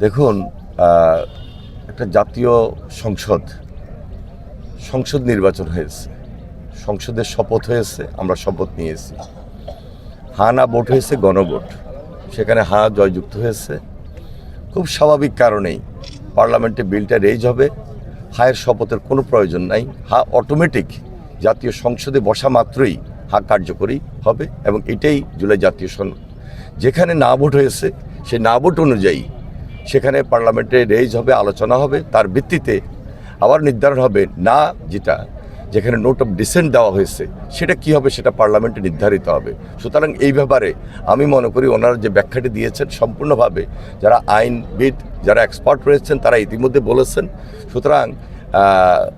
দেখুন, একটা জাতীয় সংসদ নির্বাচন হয়েছে, সংসদের শপথ হয়েছে, আমরা শপথ নিয়েছি। হ্যাঁ না ভোট হয়েছে, গণভোট, সেখানে হ্যাঁ জয়যুক্ত হয়েছে। খুব স্বাভাবিক কারণেই পার্লামেন্টে বিলটা রেজ হবে। হায়ের শপথের কোনো প্রয়োজন নাই। হ্যাঁ অটোমেটিক জাতীয় সংসদে বসা মাত্রই হ্যাঁ কার্যকরী হবে, এবং এটাই জুলাই জাতীয় সনদ। যেখানে না ভোট হয়েছে সেই না ভোট অনুযায়ী সেখানে পার্লামেন্টে রেজ হবে, আলোচনা হবে, তার ভিত্তিতে আবার নির্ধারণ হবে না, যেখানে নোট অফ ডিসেন্ট দেওয়া হয়েছে সেটা কি হবে, সেটা পার্লামেন্টে নির্ধারিত হবে। সুতরাং এই ব্যাপারে আমি মনে করি ওনারা যে ব্যাখ্যাটি দিয়েছেন সম্পূর্ণভাবে যারা আইনবিদ, যারা এক্সপার্ট রয়েছেন তারা ইতিমধ্যে বলেছেন। সুতরাং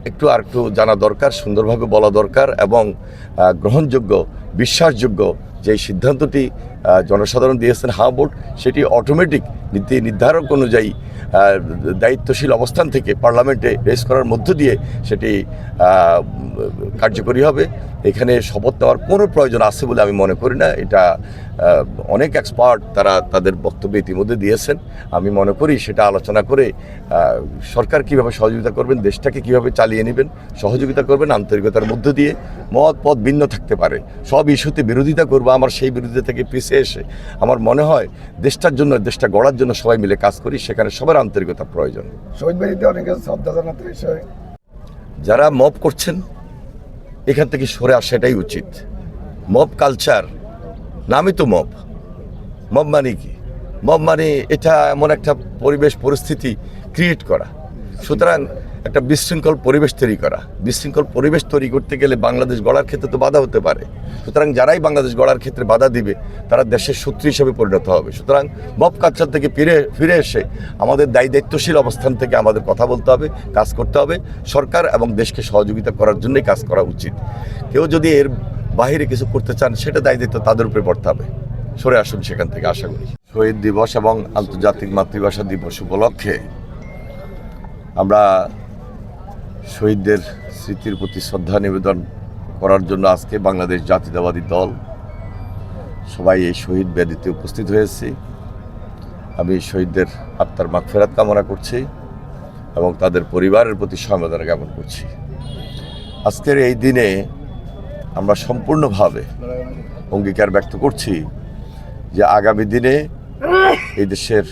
একটু জানা দরকার, সুন্দরভাবে বলা দরকার, এবং গ্রহণযোগ্য, বিশ্বাসযোগ্য যে সিদ্ধান্তটি জনসাধারণ দিয়েছেন হ্যাঁ ভোট, সেটি অটোমেটিক নীতি নির্ধারক অনুযায়ী দায়িত্বশীল অবস্থান থেকে পার্লামেন্টে রেজ করার মধ্য দিয়ে সেটি কার্যকরী হবে। এখানে শপথ নেওয়ার কোনো প্রয়োজন আছে বলে আমি মনে করি না। এটা অনেক এক্সপার্ট তারা তাদের বক্তব্য ইতিমধ্যে দিয়েছেন। আমি মনে করি সেটা আলোচনা করে সরকার কীভাবে সহযোগিতা করবেন, দেশটাকে কীভাবে চালিয়ে নেবেন, সহযোগিতা করবেন আন্তরিকতার মধ্য দিয়ে। মত ভিন্ন থাকতে পারে, সব ইস্যুতে বিরোধিতা করবো, আমার সেই বিরোধিতা থেকে পিছিয়ে এসে আমার মনে হয় দেশটার জন্য, দেশটা গড়ার জন্য সবাই মিলে কাজ করি, সেখানে সবার আন্তরিকতা প্রয়োজন। শহীদ বাড়িতে অনেকে শ্রদ্ধা জানাতে এসে যারা মব করছেন এখান থেকে সরে আসাটাই উচিত। মব কালচার, নামই তো মব। মব মানে কি? মব মানে এটা এমন একটা পরিবেশ পরিস্থিতি ক্রিয়েট করা। সুতরাং একটা বিশৃঙ্খল পরিবেশ তৈরি করা। বিশৃঙ্খল পরিবেশ তৈরি করতে গেলে বাংলাদেশ গড়ার ক্ষেত্রে তো বাধা হতে পারে। সুতরাং যারাই বাংলাদেশ গড়ার ক্ষেত্রে বাধা দিবে তারা দেশের শত্রু হিসেবে পরিণত হবে। সুতরাং মব কালচার থেকে ফিরে এসে আমাদের দায়িত্বশীল অবস্থান থেকে আমাদের কথা বলতে হবে, কাজ করতে হবে। সরকার এবং দেশকে সহযোগিতা করার জন্যই কাজ করা উচিত। কেউ যদি এর বাহিরে কিছু করতে চান সেটা দায়িত্ব তাদের উপরে পড়তে হবে। সরে আসুন সেখান থেকে, আশা করি। শহীদ দিবস এবং আন্তর্জাতিক মাতৃভাষা দিবস উপলক্ষে আমরা শহীদদের স্মৃতির প্রতি শ্রদ্ধা নিবেদন করার জন্য আজকে বাংলাদেশ জাতীয়তাবাদী দল সবাই এই শহীদ বেদিতে উপস্থিত হয়েছি। আমি শহীদদের আত্মার মাগফিরাত কামনা করছি এবং তাদের পরিবারের প্রতি সমবেদনা জ্ঞাপন করছি। আজকের এই দিনে আমরা সম্পূর্ণভাবে অঙ্গীকার ব্যক্ত করছি যে আগামী দিনে এই দেশের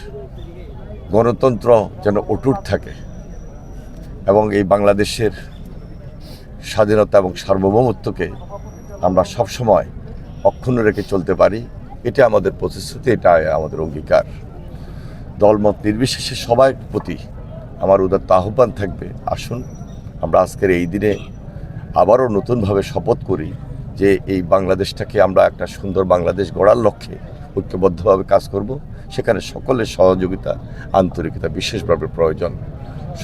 গণতন্ত্র যেন অটুট থাকে এবং এই বাংলাদেশের স্বাধীনতা এবং সার্বভৌমত্বকে আমরা সবসময় অক্ষুণ্ণ রেখে চলতে পারি। এটা আমাদের প্রতিশ্রুতি, এটা আমাদের অঙ্গীকার। দলমত নির্বিশেষে সবার প্রতি আমার উদাত্ত আহ্বান থাকবে, আসুন আমরা আজকের এই দিনে আবারও নতুনভাবে শপথ করি যে এই বাংলাদেশটাকে আমরা একটা সুন্দর বাংলাদেশ গড়ার লক্ষ্যে ঐক্যবদ্ধভাবে কাজ করব। সেখানে সকলের সহযোগিতা, আন্তরিকতা বিশেষভাবে প্রয়োজন।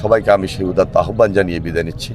সবাইকে আমি সেই উদাত্ত আহ্বান জানিয়ে বিদায় নিচ্ছি।